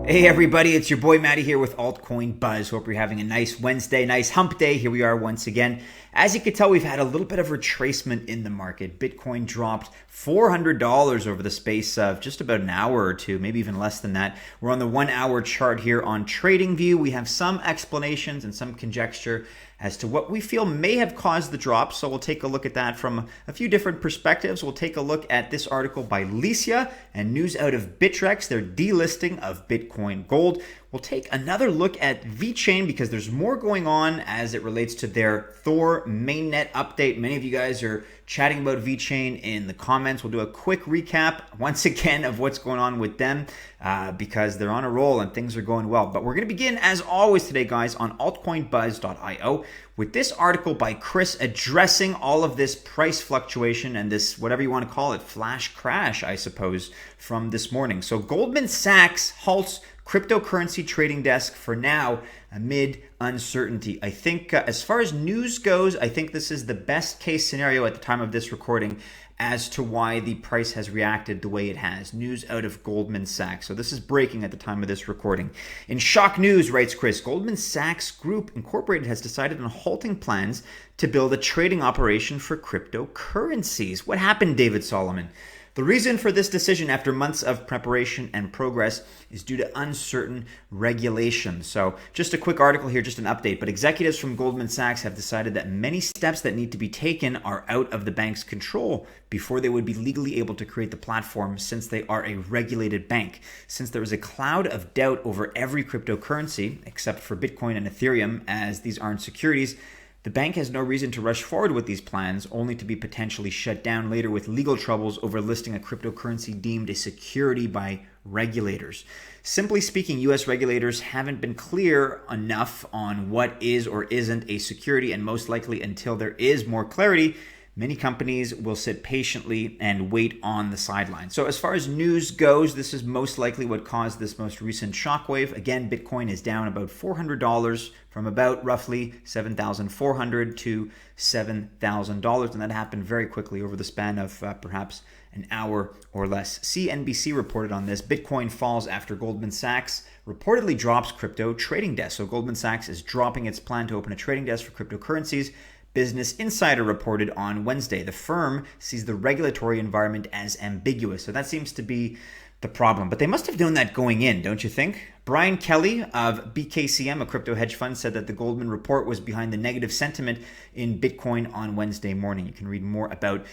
Hey everybody, it's your boy Mattie here with Altcoin Buzz. Hope you're having a nice Wednesday, nice hump day. Here we are once again. As you can tell, we've had a little bit of retracement in the market. Bitcoin dropped $400 over the space of just about an hour or two, maybe even less than that. We're on the 1 hour chart here on TradingView. We have some explanations and some conjecture as to what we feel may have caused the drop. So we'll take a look at that from a few different perspectives. We'll take a look at this article by Licia and news out of Bittrex, their delisting of Bitcoin Gold. We'll take another look at VeChain because there's more going on as it relates to their Thor mainnet update. Many of you guys are chatting about VeChain in the comments. We'll do a quick recap once again of what's going on with them because they're on a roll and things are going well. But we're going to begin as always today, guys, on altcoinbuzz.io with this article by Chris addressing all of this price fluctuation and this, whatever you want to call it, flash crash, I suppose, from this morning. So Goldman Sachs halts cryptocurrency trading desk for now amid uncertainty. I think as far as news goes, I think this is the best case scenario at the time of this recording as to why the price has reacted the way it has. News out of Goldman Sachs. So this is breaking at the time of this recording. In shock news, writes Chris, Goldman Sachs Group Incorporated has decided on halting plans to build a trading operation for cryptocurrencies. What happened, David Solomon? The reason for this decision after months of preparation and progress is due to uncertain regulation. So just a quick article here, just an update, but executives from Goldman Sachs have decided that many steps that need to be taken are out of the bank's control before they would be legally able to create the platform since they are a regulated bank. Since there is a cloud of doubt over every cryptocurrency, except for Bitcoin and Ethereum, as these aren't securities, the bank has no reason to rush forward with these plans, only to be potentially shut down later with legal troubles over listing a cryptocurrency deemed a security by regulators. Simply speaking, US regulators haven't been clear enough on what is or isn't a security, and most likely until there is more clarity, many companies will sit patiently and wait on the sidelines. So as far as news goes, this is most likely what caused this most recent shockwave. Again, Bitcoin is down about $400 from about roughly $7,400 to $7,000. And that happened very quickly over the span of perhaps an hour or less. CNBC reported on this. Bitcoin falls after Goldman Sachs reportedly drops crypto trading desk. So Goldman Sachs is dropping its plan to open a trading desk for cryptocurrencies. Business Insider reported on Wednesday. The firm sees the regulatory environment as ambiguous. So that seems to be the problem. But they must have known that going in, don't you think? Brian Kelly of BKCM, a crypto hedge fund, said that the Goldman report was behind the negative sentiment in Bitcoin on Wednesday morning. You can read more about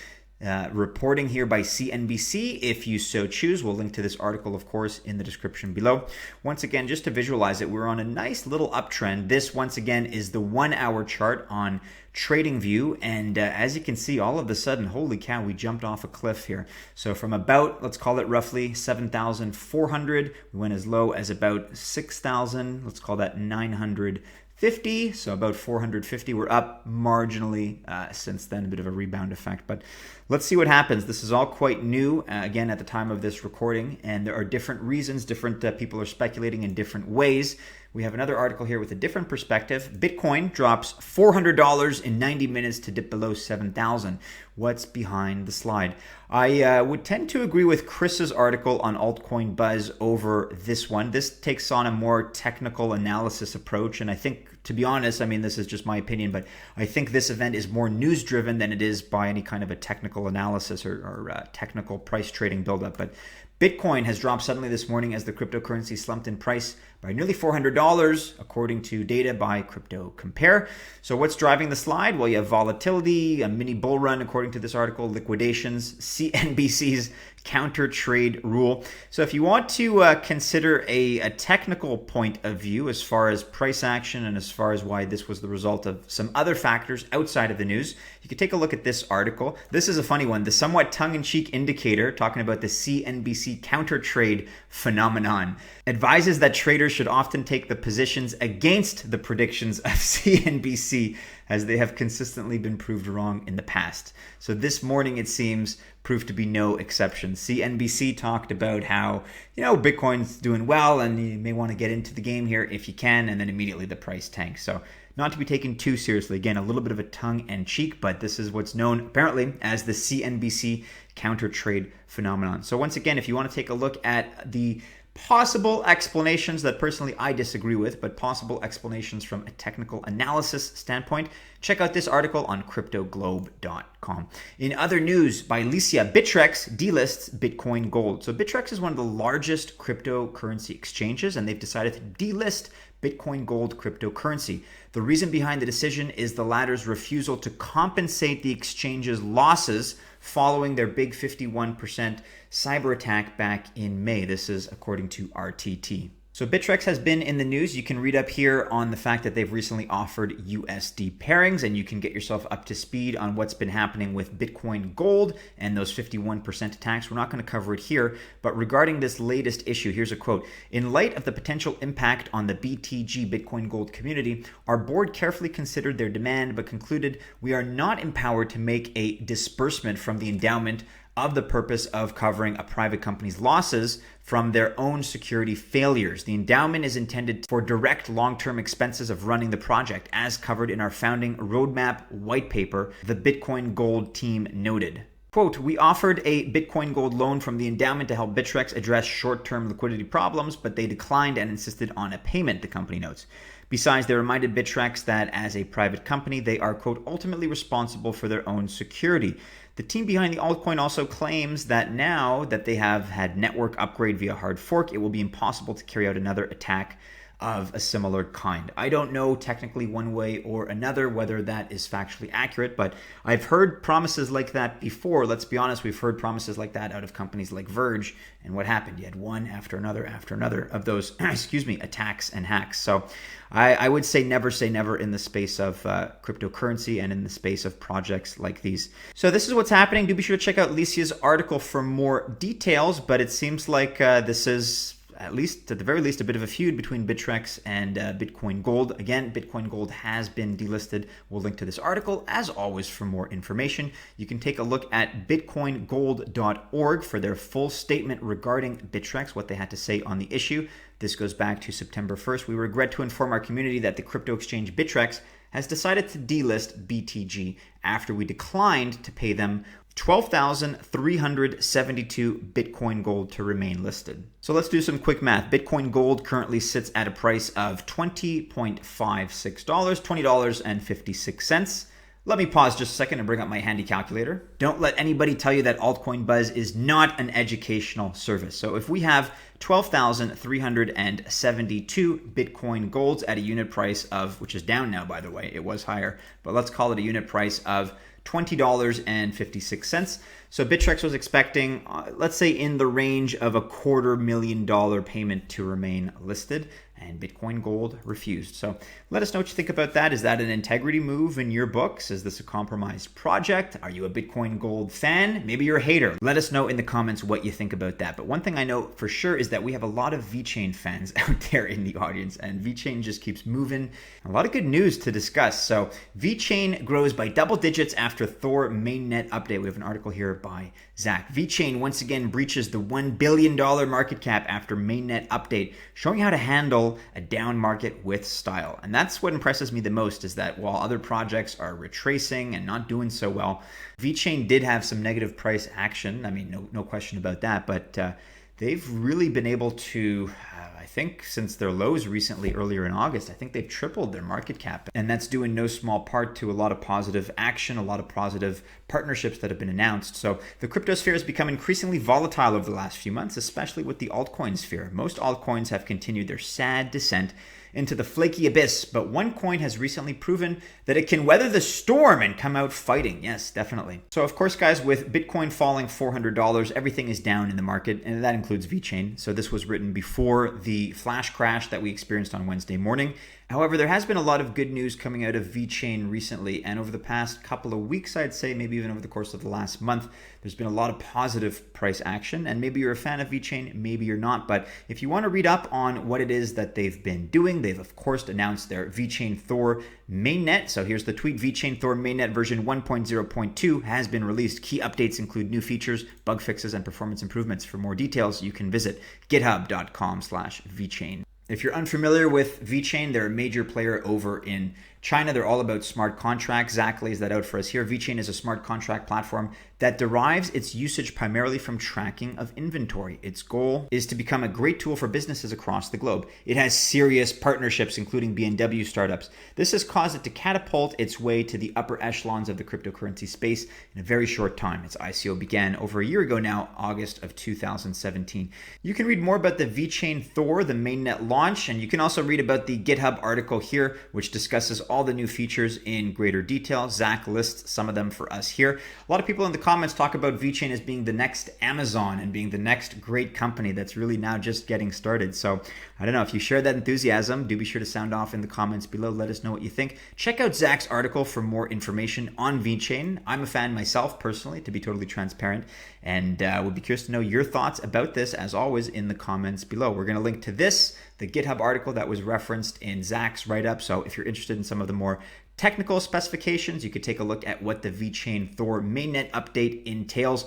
reporting here by CNBC if you so choose. We'll link to this article, of course, in the description below. Once again, just to visualize it, we're on a nice little uptrend. This, once again, is the 1 hour chart on TradingView. And as you can see, all of a sudden, holy cow, we jumped off a cliff here. So from about, let's call it roughly 7,400, we went as low as about 6,000, let's call that 950, so about 450. We're up marginally since then, a bit of a rebound effect, but let's see what happens. This is all quite new, again, at the time of this recording, and there are different reasons. Different people are speculating in different ways. We have another article here with a different perspective. Bitcoin drops $400 in 90 minutes to dip below 7,000. What's behind the slide? I would tend to agree with Chris's article on Altcoin Buzz over this one. This takes on a more technical analysis approach, and I think, to be honest, I mean, this is just my opinion, but I think this event is more news-driven than it is by any kind of a technical analysis or technical price trading buildup. But Bitcoin has dropped suddenly this morning as the cryptocurrency slumped in price by nearly $400, according to data by Crypto Compare. So what's driving the slide? Well, you have volatility, a mini bull run, according to this article, liquidations, CNBC's counter trade rule. So if you want to consider a technical point of view as far as price action and as far as why this was the result of some other factors outside of the news, you can take a look at this article. This is a funny one. The somewhat tongue-in-cheek indicator, talking about the CNBC counter trade phenomenon, advises that traders should often take the positions against the predictions of CNBC, as they have consistently been proved wrong in the past. So this morning, it seems, proved to be no exception. CNBC talked about how, Bitcoin's doing well and you may want to get into the game here if you can, and then immediately the price tanks. So not to be taken too seriously. Again, a little bit of a tongue-in-cheek, but this is what's known apparently as the CNBC counter trade phenomenon. So once again, if you want to take a look at the possible explanations that personally I disagree with, but possible explanations from a technical analysis standpoint. Check out this article on cryptoglobe.com. In other news, by Alicia, Bittrex delists Bitcoin Gold. So Bittrex is one of the largest cryptocurrency exchanges, and they've decided to delist Bitcoin Gold cryptocurrency. The reason behind the decision is the latter's refusal to compensate the exchange's losses following their big 51% cyber attack back in May. This is according to RTT. So Bittrex has been in the news. You can read up here on the fact that they've recently offered USD pairings, and you can get yourself up to speed on what's been happening with Bitcoin Gold and those 51% attacks. We're not going to cover it here, but regarding this latest issue, here's a quote. In light of the potential impact on the BTG Bitcoin Gold community, our board carefully considered their demand, but concluded we are not empowered to make a disbursement from the endowment of the purpose of covering a private company's losses from their own security failures. The endowment is intended for direct long-term expenses of running the project, as covered in our founding roadmap white paper, the Bitcoin Gold team noted. Quote, we offered a Bitcoin Gold loan from the endowment to help Bittrex address short-term liquidity problems, but they declined and insisted on a payment, the company notes. Besides, they reminded Bittrex that as a private company, they are, quote, ultimately responsible for their own security. The team behind the altcoin also claims that now that they have had network upgrade via hard fork, it will be impossible to carry out another attack of a similar kind. I don't know technically one way or another whether that is factually accurate, but I've heard promises like that before. Let's be honest, we've heard promises like that out of companies like Verge, and what happened? You had one after another of those, attacks and hacks. So I would say never in the space of cryptocurrency and in the space of projects like these. So this is what's happening. Do be sure to check out Alicia's article for more details, but it seems like this is at the very least, a bit of a feud between Bittrex and Bitcoin Gold. Again, Bitcoin Gold has been delisted. We'll link to this article, as always, for more information. You can take a look at bitcoingold.org for their full statement regarding Bittrex, what they had to say on the issue. This goes back to September 1st. We regret to inform our community that the crypto exchange Bittrex has decided to delist BTG after we declined to pay them 12,372 Bitcoin Gold to remain listed. So let's do some quick math. Bitcoin Gold currently sits at a price of $20.56, $20.56. Let me pause just a second and bring up my handy calculator. Don't let anybody tell you that Altcoin Buzz is not an educational service. So if we have 12,372 Bitcoin Golds at a unit price of, which is down now, by the way, it was higher, but let's call it a unit price of $20.56. So Bittrex was expecting, let's say, in the range of $250,000 payment to remain listed, and Bitcoin Gold refused. So let us know what you think about that. Is that an integrity move in your books? Is this a compromised project? Are you a Bitcoin Gold fan? Maybe you're a hater. Let us know in the comments what you think about that. But one thing I know for sure is that we have a lot of VeChain fans out there in the audience, and VeChain just keeps moving. A lot of good news to discuss. So VeChain grows by double digits after Thor mainnet update. We have an article here by Zach. VeChain once again breaches the $1 billion market cap after mainnet update, showing how to handle a down market with style. And that's what impresses me the most, is that while other projects are retracing and not doing so well, VeChain did have some negative price action. I mean, no question about that, but they've really been able to, I think since their lows recently earlier in August, I think they've tripled their market cap. And that's due in no small part to a lot of positive action, a lot of positive partnerships that have been announced. So the crypto sphere has become increasingly volatile over the last few months, especially with the altcoin sphere. Most altcoins have continued their sad descent into the flaky abyss, but one coin has recently proven that it can weather the storm and come out fighting. Yes, definitely. So of course, guys, with Bitcoin falling $400, everything is down in the market, and that includes VeChain. So this was written before the flash crash that we experienced on Wednesday morning. However, there has been a lot of good news coming out of VeChain recently, and over the past couple of weeks, I'd say, maybe even over the course of the last month, there's been a lot of positive price action. And maybe you're a fan of VeChain, maybe you're not. But if you want to read up on what it is that they've been doing, they've of course announced their VeChain Thor mainnet. So here's the tweet: VeChain Thor mainnet version 1.0.2 has been released. Key updates include new features, bug fixes, and performance improvements. For more details, you can visit github.com/VeChain. If you're unfamiliar with VeChain, they're a major player over in China, they're all about smart contracts. Zach lays that out for us here. VeChain is a smart contract platform that derives its usage primarily from tracking of inventory. Its goal is to become a great tool for businesses across the globe. It has serious partnerships, including BMW startups. This has caused it to catapult its way to the upper echelons of the cryptocurrency space in a very short time. Its ICO began over a year ago now, August of 2017. You can read more about the VeChain Thor, the mainnet launch, and you can also read about the GitHub article here, which discusses all the new features in greater detail. Zach lists some of them for us here. A lot of people in the comments talk about VeChain as being the next Amazon and being the next great company that's really now just getting started. So I don't know, if you share that enthusiasm, do be sure to sound off in the comments below. Let us know what you think. Check out Zach's article for more information on VeChain. I'm a fan myself personally, to be totally transparent, and would be curious to know your thoughts about this, as always, in the comments below. We're going to link to this, the GitHub article that was referenced in Zach's write-up. So if you're interested in some of the more technical specifications, you could take a look at what the VeChain Thor mainnet update entails.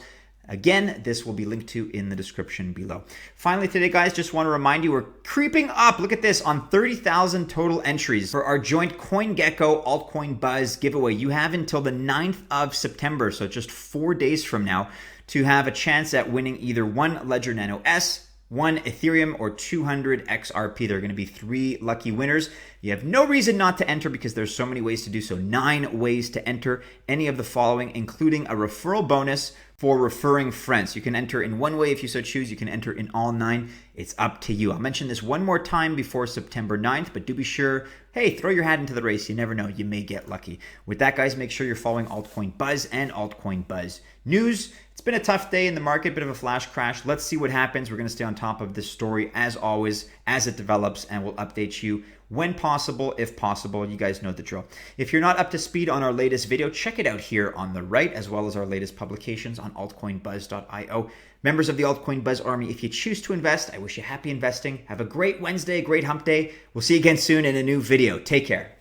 Again, this will be linked to in the description below. Finally today, guys, just want to remind you, we're creeping up, look at this, on 30,000 total entries for our joint CoinGecko Altcoin Buzz giveaway. You have until the 9th of September, so just 4 days from now, to have a chance at winning either one Ledger Nano S, one Ethereum, or 200 XRP. There are going to be 3 lucky winners. You have no reason not to enter because there's so many ways to do so. 9 ways to enter any of the following, including a referral bonus for referring friends. You can enter in one way if you so choose. You can enter in all 9. It's up to you. I'll mention this one more time before September 9th, but do be sure, hey, throw your hat into the race. You never know. You may get lucky. With that, guys, make sure you're following Altcoin Buzz and Altcoin Buzz News. It's been a tough day in the market, bit of a flash crash. Let's see what happens. We're going to stay on top of this story as always, as it develops, and we'll update you when possible, if possible. You guys know the drill. If you're not up to speed on our latest video, check it out here on the right, as well as our latest publications on altcoinbuzz.io. Members of the Altcoin Buzz Army, if you choose to invest, I wish you happy investing. Have a great Wednesday, great hump day. We'll see you again soon in a new video. Take care.